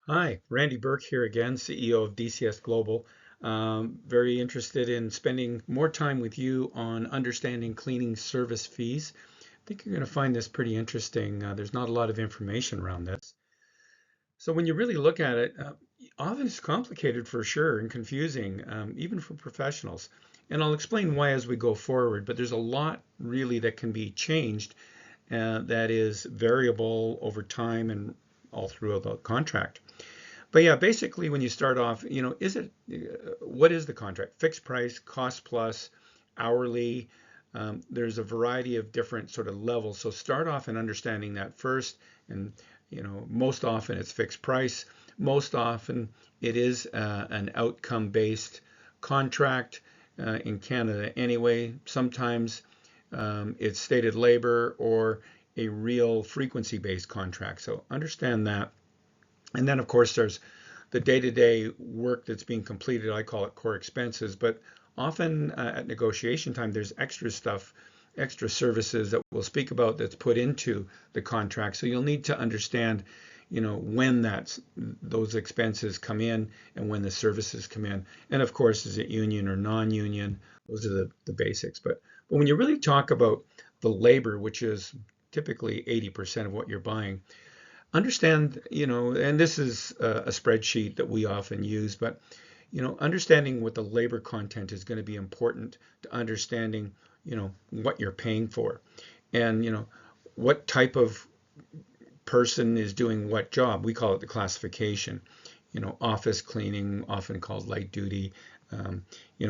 Hi, Randy Burke here again, CEO of DCS Global. Very interested in spending more time with you on understanding cleaning service fees. I think you're going to find this pretty interesting. There's not a lot of information around this. So when you really look at it, often it's complicated for sure and confusing, even for professionals. And I'll explain why as we go forward, but there's a lot really that can be changed that is variable over time and all throughout the contract. But yeah, basically when you start off, what is the contract? Fixed price, cost plus, hourly. There's a variety of different sort of levels. So start off in understanding that first. And, most often it's fixed price. Most often it is an outcome-based contract in Canada anyway. Sometimes it's stated labor or a real frequency-based contract. So understand that. And then, of course, there's the day-to-day work that's being completed. I call it core expenses, but often at negotiation time, there's extra stuff, extra services that we'll speak about that's put into the contract. So you'll need to understand, when those expenses come in and when the services come in. And of course, is it union or non-union? Those are the basics. But when you really talk about the labor, which is typically 80% of what you're buying, understand, and this is a spreadsheet that we often use, but, understanding what the labor content is going to be important to understanding, what you're paying for and, what type of person is doing what job. We call it the classification. Office cleaning, often called light duty.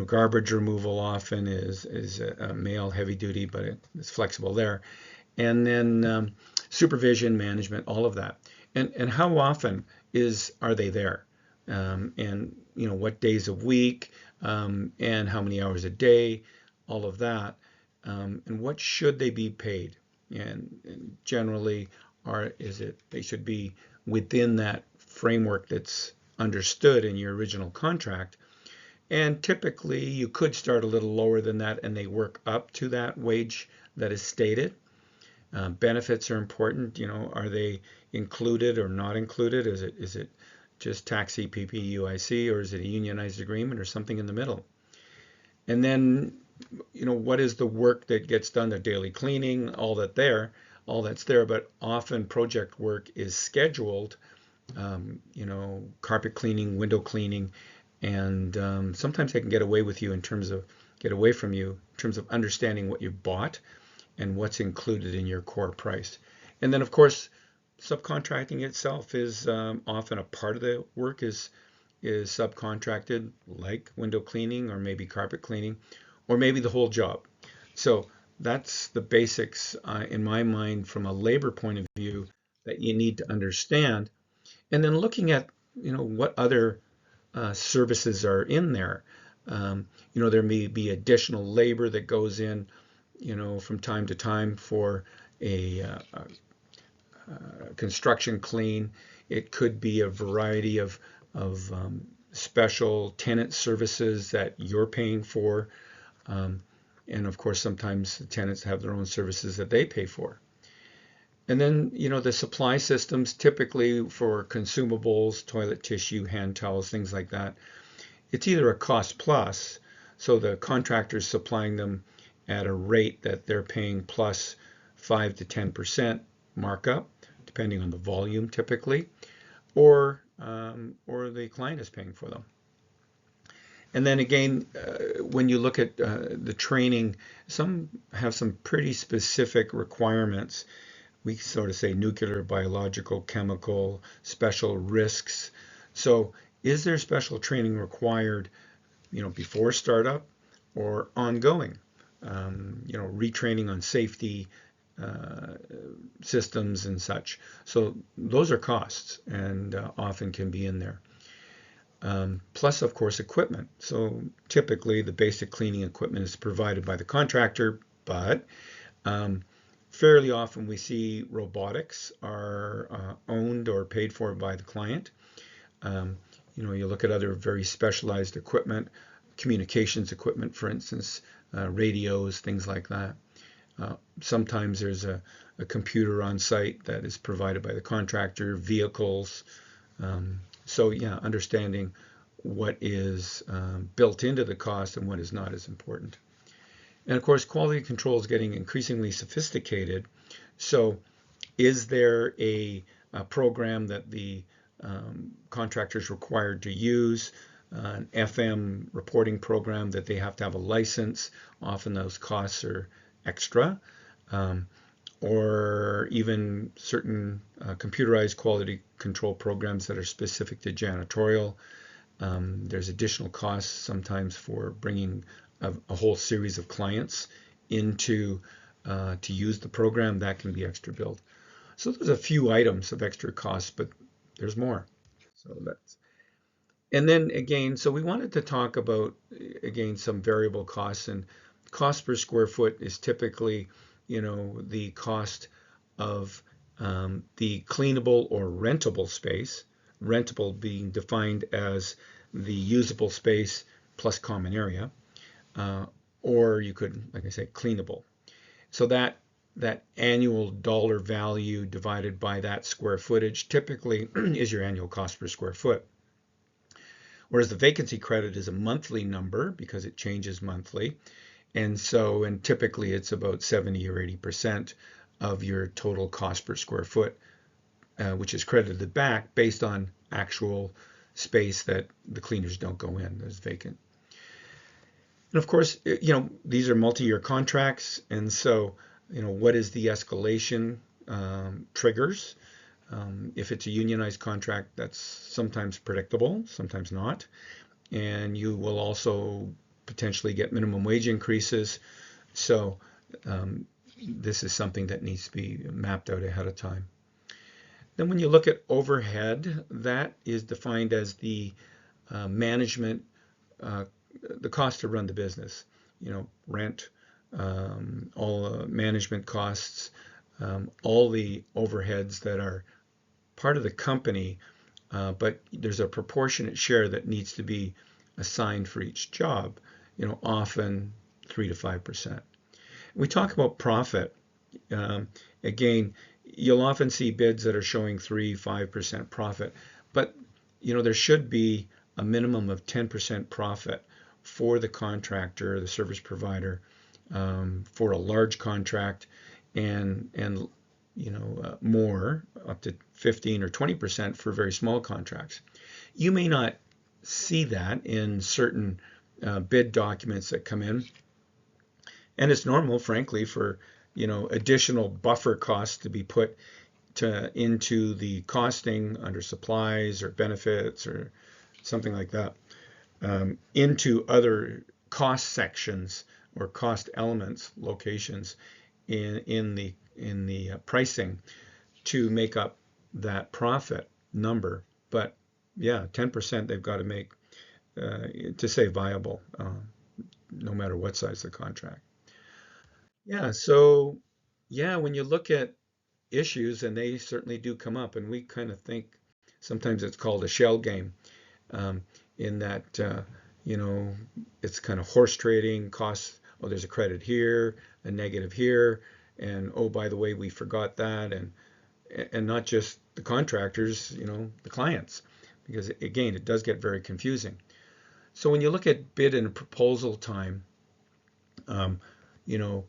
Garbage removal often is a male heavy duty, but it's flexible there. And then supervision, management, all of that. And how often are they there? And what days a week, and how many hours a day, all of that. And what should they be paid? And generally, they should be within that framework that's understood in your original contract. And typically, you could start a little lower than that, and they work up to that wage that is stated. Benefits are important. Are they included or not included? Is it just taxi, PP, UIC, or is it a unionized agreement or something in the middle? And then, what is the work that gets done, the daily cleaning, all that's there, but often project work is scheduled, carpet cleaning, window cleaning, and sometimes they can get away from you in terms of understanding what you bought and what's included in your core price. And then, of course, subcontracting itself is often a part of the work is subcontracted, like window cleaning or maybe carpet cleaning, or maybe the whole job. So that's the basics in my mind from a labor point of view that you need to understand. And then looking at what other services are in there. There may be additional labor that goes in from time to time for a construction clean. It could be a variety of special tenant services that you're paying for. And of course, sometimes the tenants have their own services that they pay for. And then, the supply systems, typically for consumables, toilet tissue, hand towels, things like that, it's either a cost plus, so the contractor's supplying them at a rate that they're paying plus 5 to 10% markup, depending on the volume typically, or the client is paying for them. And then again, when you look at the training, some have some pretty specific requirements. We sort of say nuclear, biological, chemical, special risks. So is there special training required, before startup or ongoing? Retraining on safety systems and such. So those are costs and often can be in there. Plus, of course, equipment. So typically the basic cleaning equipment is provided by the contractor, but fairly often we see robotics are owned or paid for by the client. You look at other very specialized equipment, communications equipment, for instance, radios, things like that. Sometimes there's a computer on site that is provided by the contractor, vehicles, So yeah, understanding what is built into the cost and what is not is important. And of course, quality control is getting increasingly sophisticated. So is there a program that the contractor is required to use, an FM reporting program that they have to have a license? Often those costs are extra. Um, or even certain computerized quality control programs that are specific to janitorial. There's additional costs sometimes for bringing a whole series of clients into to use the program. That can be extra billed. So there's a few items of extra costs, but there's more. So that's and then again, so we wanted to talk about again some variable costs, and cost per square foot is typically, the cost of the cleanable or rentable space. Rentable being defined as the usable space plus common area, uh, or you could, like I said, cleanable. So that annual dollar value divided by that square footage typically is your annual cost per square foot. Whereas the vacancy credit is a monthly number because it changes monthly. And typically it's about 70 or 80% of your total cost per square foot, which is credited back based on actual space that the cleaners don't go in, that's vacant. And of course, these are multi-year contracts. And so, what is the escalation triggers? If it's a unionized contract, that's sometimes predictable, sometimes not. And you will also potentially get minimum wage increases. So this is something that needs to be mapped out ahead of time. Then when you look at overhead, that is defined as the management, the cost to run the business, rent, all management costs, all the overheads that are part of the company, but there's a proportionate share that needs to be assigned for each job, often 3 to 5%. We talk about profit. Again, you'll often see bids that are showing 3, 5% profit, but there should be a minimum of 10% profit for the contractor, the service provider, for a large contract, and more, up to 15 or 20% for very small contracts. You may not see that in certain bid documents that come in, and it's normal, frankly, for additional buffer costs to be put into the costing under supplies or benefits or something like that, into other cost sections or cost elements, locations in the pricing to make up that profit number. But yeah, 10% they've got to make to stay viable, no matter what size the contract. Yeah, so yeah, when you look at issues, and they certainly do come up, and we kind of think sometimes it's called a shell game, in that you know it's kind of horse trading costs. Oh, there's a credit here, a negative here, and oh, by the way, we forgot that, and not just the contractors, the clients, because again, it does get very confusing. So when you look at bid and proposal time, um, you know,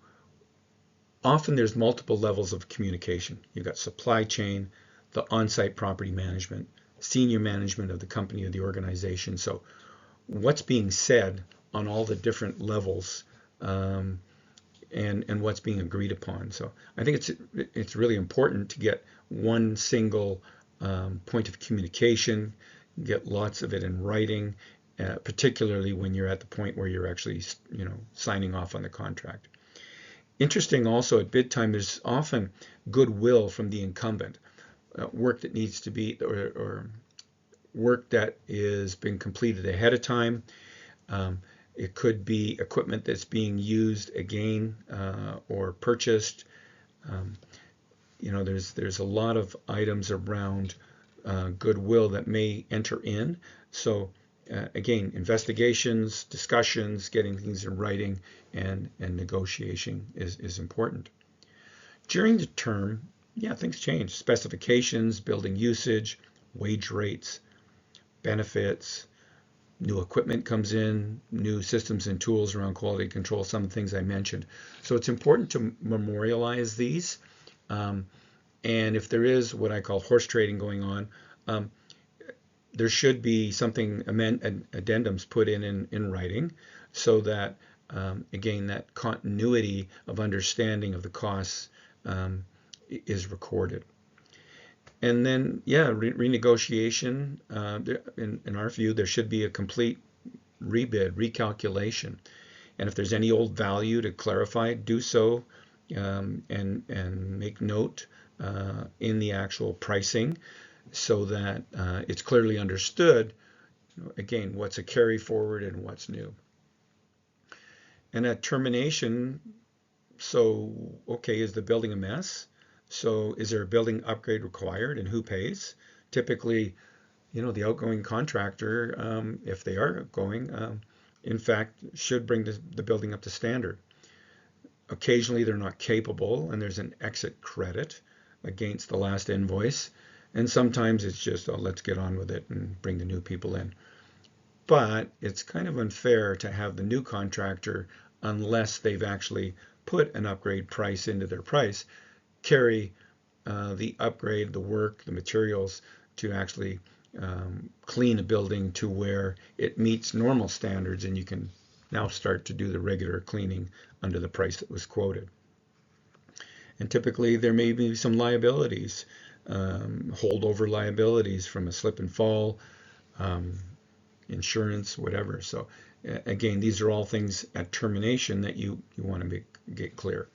often there's multiple levels of communication. You've got supply chain, the on-site property management, senior management of the company or the organization. So what's being said on all the different levels, and what's being agreed upon. So I think it's really important to get one single point of communication, get lots of it in writing, particularly when you're at the point where you're actually signing off on the contract. Interesting also at bid time, there's often goodwill from the incumbent, work that needs to be, or work that is being completed ahead of time. It could be equipment that's being used again, or purchased. There's a lot of items around goodwill that may enter in. So again, investigations, discussions, getting things in writing, and negotiation is important. During the term, yeah, things change. Specifications, building usage, wage rates, benefits, new equipment comes in, new systems and tools around quality control, some of the things I mentioned. So it's important to memorialize these. Um, and if there is what I call horse trading going on, um, there should be something, addendums put in writing, so that, again, that continuity of understanding of the costs is recorded. And then, yeah, renegotiation. In our view, there should be a complete rebid, recalculation. And if there's any old value to clarify, do so, and make note in the actual pricing, so that it's clearly understood, again, what's a carry forward and what's new. And at termination, so, okay, is the building a mess? So is there a building upgrade required, and who pays? Typically, the outgoing contractor, if they are going, in fact, should bring the building up to standard. Occasionally they're not capable, and there's an exit credit against the last invoice. And sometimes it's just, oh, let's get on with it and bring the new people in. But it's kind of unfair to have the new contractor, unless they've actually put an upgrade price into their price, carry the upgrade, the work, the materials to actually clean a building to where it meets normal standards, and you can now start to do the regular cleaning under the price that was quoted. And typically there may be some liabilities, holdover liabilities from a slip and fall, insurance, whatever. So again, these are all things at termination that you want to get clear.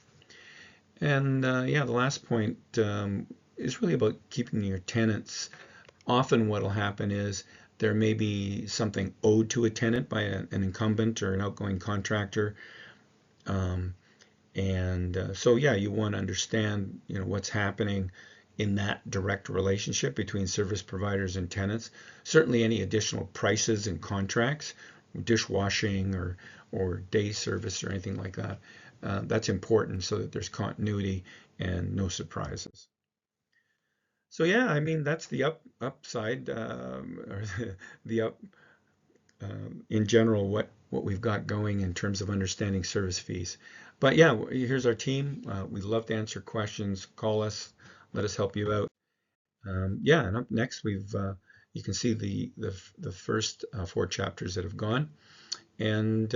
And yeah, the last point is really about keeping your tenants. Often what will happen is there may be something owed to a tenant by an incumbent or an outgoing contractor. So yeah, you want to understand what's happening in that direct relationship between service providers and tenants. Certainly any additional prices and contracts, dishwashing or day service or anything like that. That's important, so that there's continuity and no surprises. So yeah, I mean, that's the upside, or the up in general, what we've got going in terms of understanding service fees. But yeah, here's our team. We'd love to answer questions. Call us, let us help you out. Yeah, and up next, you can see the first 4 chapters that have gone. And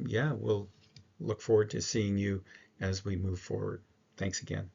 yeah, we'll look forward to seeing you as we move forward. Thanks again.